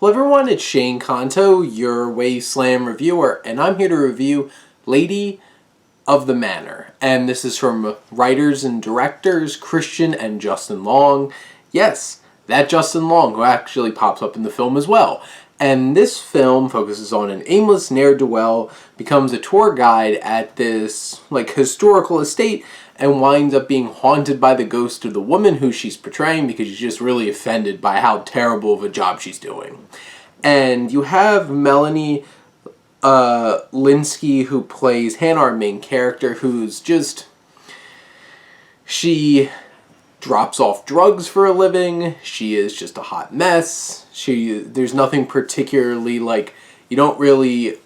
Hello everyone, it's Shane Kanto, your Wasteland reviewer, and I'm here to review Lady of the Manor. And this is from writers and directors Christian and Justin Long. Yes, that Justin Long, who actually pops up in the film as well. And this film focuses on an aimless ne'er-do-well, becomes a tour guide at this historical estate, and winds up being haunted by the ghost of the woman who she's portraying because she's just really offended by how terrible of a job she's doing. And you have Melanie Lynskey, who plays Hannah, our main character, who's just... she drops off drugs for a living. She is just a hot mess. There's nothing particularly, you don't really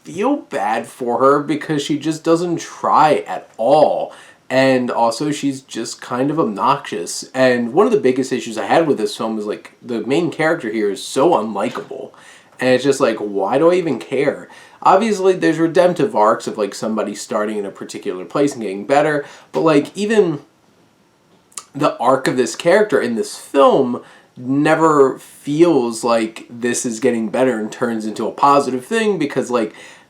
feel bad for her because she just doesn't try at all. And also she's just kind of obnoxious. And one of the biggest issues I had with this film is the main character here is so unlikable. And it's just why do I even care? Obviously there's redemptive arcs of somebody starting in a particular place and getting better. But even the arc of this character in this film never feels like this is getting better and turns into a positive thing, because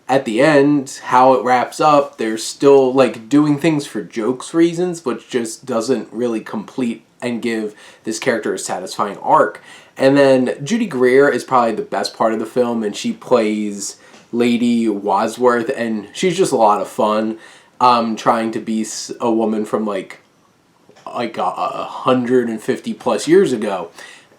at the end, how it wraps up, they're still doing things for jokes reasons, which just doesn't really complete and give this character a satisfying arc. And then Judy Greer is probably the best part of the film, and she plays Lady Wadsworth, and she's just a lot of fun, trying to be a woman from 150 plus years ago.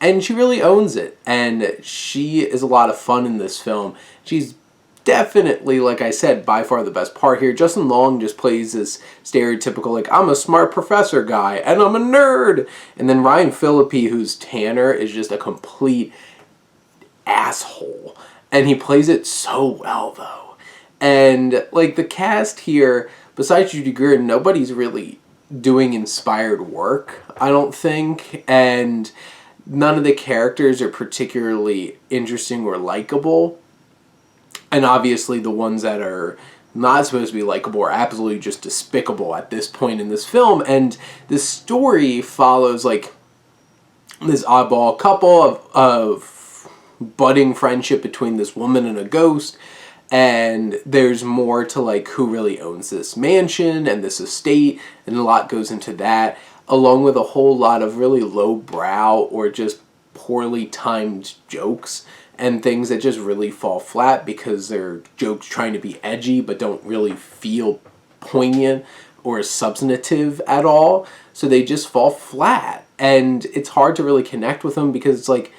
And she really owns it, and she is a lot of fun in this film. She's definitely, like I said, by far the best part here. Justin Long just plays this stereotypical, I'm a smart professor guy, and I'm a nerd. And then Ryan Phillippe, who's Tanner, is just a complete asshole. And he plays it so well, though. And, the cast here, besides Judy Greer, nobody's really doing inspired work, I don't think. And none of the characters are particularly interesting or likable. And obviously the ones that are not supposed to be likable are absolutely just despicable at this point in this film. And this story follows this oddball couple of budding friendship between this woman and a ghost. And there's more to who really owns this mansion and this estate, and a lot goes into that, along with a whole lot of really lowbrow or just poorly timed jokes and things that just really fall flat because they're jokes trying to be edgy but don't really feel poignant or substantive at all. So they just fall flat, and it's hard to really connect with them because it's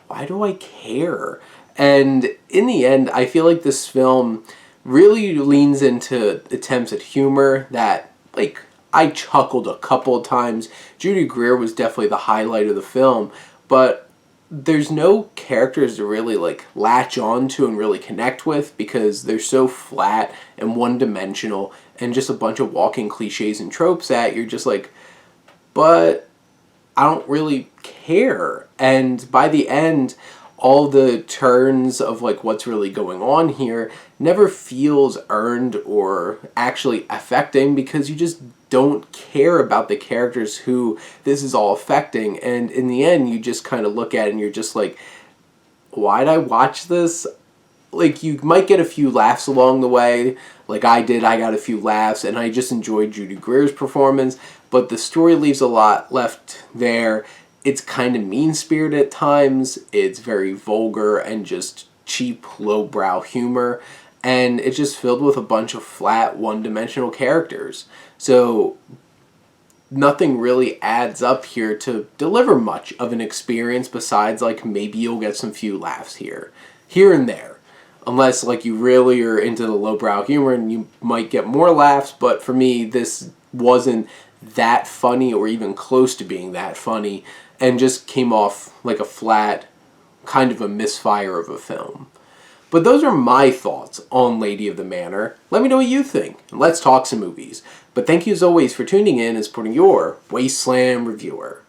why do I care? And in the end, I feel like this film really leans into attempts at humor that, I chuckled a couple of times. Judy Greer was definitely the highlight of the film, but there's no characters to really, latch on to and really connect with because they're so flat and one-dimensional and just a bunch of walking cliches and tropes that you're just but I don't really care. And by the end, all the turns of what's really going on here never feels earned or actually affecting because you just don't care about the characters who this is all affecting. And in the end, you just kind of look at it and you're just why'd I watch this? You might get a few laughs along the way. I did, I got a few laughs, and I just enjoyed Judy Greer's performance, but the story leaves a lot left there. It's kind of mean-spirited at times. It's very vulgar and just cheap, lowbrow humor. And it's just filled with a bunch of flat, one-dimensional characters. So nothing really adds up here to deliver much of an experience besides, maybe you'll get some few laughs here and there. Unless, you really are into the lowbrow humor and you might get more laughs. But for me, this wasn't that funny or even close to being that funny, and just came off like a flat, kind of a misfire of a film. But those are my thoughts on Lady of the Manor. Let me know what you think, and let's talk some movies. But thank you as always for tuning in and supporting your Wasteland reviewer.